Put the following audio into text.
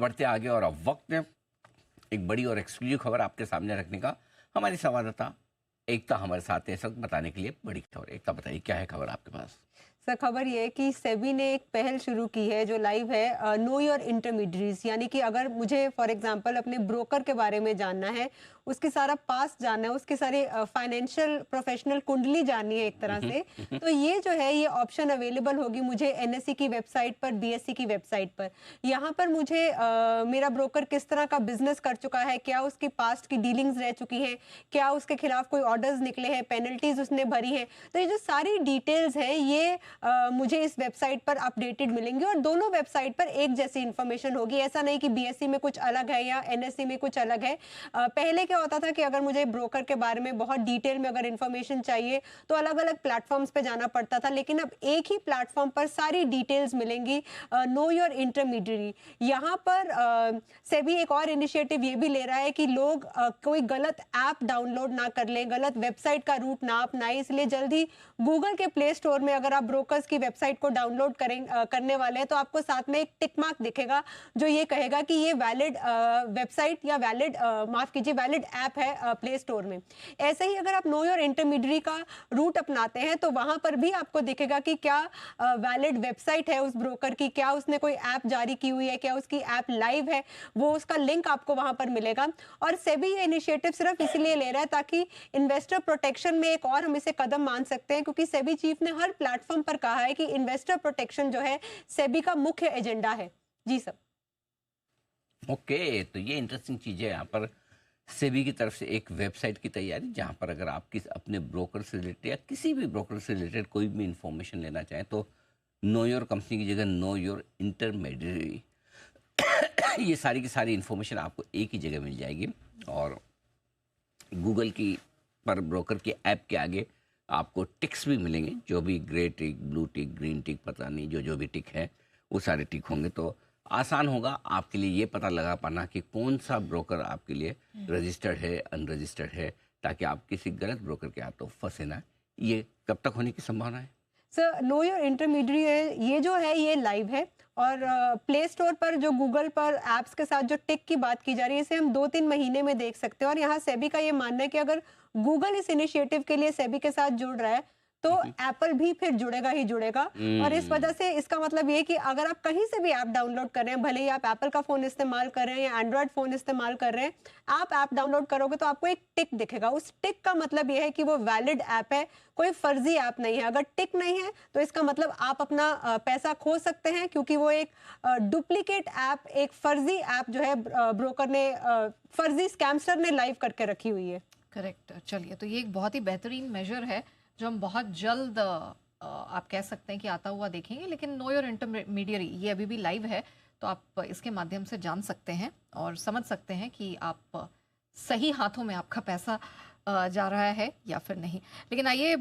बढ़ते आगे और अब वक्त है एक बड़ी और एक्सक्लूसिव खबर आपके सामने रखने का। हमारी संवाददाता एकता हमारे साथ है इस वक्त बताने के लिए बड़ी खबर। एकता बताइए क्या है खबर आपके पास? सर, खबर ये है कि सेबी ने एक पहल शुरू की है जो लाइव है, नो योर इंटरमीडियरीज। यानी कि अगर मुझे फॉर एग्जांपल अपने ब्रोकर के बारे में जानना है, उसकी सारा पास्ट जानना है, उसकी सारी फाइनेंशियल प्रोफेशनल कुंडली जाननी है एक तरह हम्म, से, हम्म, तो ये जो है ये ऑप्शन अवेलेबल होगी मुझे एनएससी की वेबसाइट पर, बीएससी की वेबसाइट पर। यहाँ पर मुझे मेरा ब्रोकर किस तरह का बिजनेस कर चुका है, क्या उसकी पास्ट की डीलिंग्स रह चुकी हैं, क्या उसके खिलाफ कोई ऑर्डर्स निकले हैं, पेनल्टीज उसने भरी हैं, तो ये जो सारी डिटेल्स है ये मुझे इस वेबसाइट पर अपडेटेड मिलेंगी और दोनों वेबसाइट पर एक जैसी इन्फॉर्मेशन होगी। ऐसा नहीं कि बीएससी में कुछ अलग है या एनएससी में कुछ अलग है। पहले क्या होता था कि अगर मुझे ब्रोकर के बारे में बहुत डिटेल में अगर इन्फॉर्मेशन चाहिए तो अलग अलग प्लेटफॉर्म्स पे जाना पड़ता था, लेकिन अब एक ही प्लेटफॉर्म पर सारी डिटेल्स मिलेंगी। नो योर इंटरमीडियरी, यहाँ पर सेबी एक और इनिशिएटिव ये भी ले रहा है कि लोग कोई गलत ऐप डाउनलोड ना कर लें, गलत वेबसाइट का रूट ना अपनाएं। इसलिए जल्द ही गूगल के प्ले स्टोर में अगर आप ब्रोकर्स की वेबसाइट को डाउनलोड करने वाले हैं तो आपको साथ में एक टिक मार्क दिखेगा जो ये कहेगा कि ये वैलिड वेबसाइट या वैलिड माफ कीजिए वैलिड ऐप है प्ले स्टोर में। ऐसे ही अगर आप नो योर इंटरमीडियरी का रूट अपनाते हैं तो वहां पर भी आपको दिखेगा कि क्या वैलिड वेबसाइट है उस ब्रोकर की, क्या उसने कोई ऐप जारी की हुई है, क्या उसकी ऐप लाइव है, वो उसका लिंक आपको वहां पर मिलेगा। और सेबी ये इनिशिएटिव सिर्फ इसलिए ले रहा है ताकि इन्वेस्टर प्रोटेक्शन में एक और हम इसे कदम मान सकते हैं, क्योंकि सेबी चीफ ने हर प्लेटफॉर्म पर कहा है कि इन्वेस्टर प्रोटेक्शन जो है सेबी का मुख्य एजेंडा है। जी सर। ओके, तो ये इंटरेस्टिंग चीज़ है। यहाँ पर सेबी की तरफ से एक वेबसाइट की तैयारी जहाँ पर अगर आप अपने ब्रोकर से रिलेटेड या किसी भी ब्रोकर से रिलेटेड कोई भी इंफॉर्मेशन लेना चाहें तो नो योर कंपनी की जगह नो योर इंटरमीडियरी ये सारी की सारी इंफॉर्मेशन आपको एक ही जगह मिल जाएगी। और गूगल की पर ब्रोकर के ऐप के आगे आपको टिक्स भी मिलेंगे, जो भी ग्रे टिक, ब्लू टिक, ग्रीन टिक, पता नहीं जो जो भी टिक है वो सारे टिक होंगे। तो आसान होगा आपके लिए ये पता लगा पाना कि कौन सा ब्रोकर आपके लिए रजिस्टर्ड है, अनरजिस्टर्ड है, ताकि आप किसी गलत ब्रोकर के हाथों फंसे ना। ये कब तक होने की संभावना है? सर, नो योर इंटरमीडियरी है ये जो है ये लाइव है और प्ले स्टोर पर जो गूगल पर ऐप्स के साथ जो टिक की बात की जा रही है इसे हम 2-3 महीने में देख सकते हैं। और यहाँ सेबी का ये मानना है कि अगर गूगल इस इनिशिएटिव के लिए सेबी के साथ जुड़ रहा है तो एप्पल भी फिर जुड़ेगा ही जुड़ेगा। और इस वजह से इसका मतलब ये है कि अगर आप कहीं से भी ऐप डाउनलोड कर रहे हैं, भले ही आप एप्पल का फोन इस्तेमाल कर रहे हैं या एंड्रॉयड फोन इस्तेमाल कर रहे हैं, आप ऐप डाउनलोड करोगे तो आपको एक टिक दिखेगा। उस टिक का मतलब ये है कि वो वैलिड ऐप है, कोई फर्जी ऐप नहीं है। अगर टिक नहीं है तो इसका मतलब आप अपना पैसा खो सकते हैं, क्योंकि वो एक डुप्लीकेट ऐप, एक फर्जी ऐप जो है ब्रोकर ने, फर्जी स्कैमस्टर ने लाइव करके रखी हुई है। करेक्ट। चलिए, तो ये एक बहुत ही बेहतरीन मेजर है जो हम बहुत जल्द आप कह सकते हैं कि आता हुआ देखेंगे। लेकिन नो योर इंटरमीडियरी ये अभी भी लाइव है, तो आप इसके माध्यम से जान सकते हैं और समझ सकते हैं कि आप सही हाथों में आपका पैसा जा रहा है या फिर नहीं। लेकिन आइए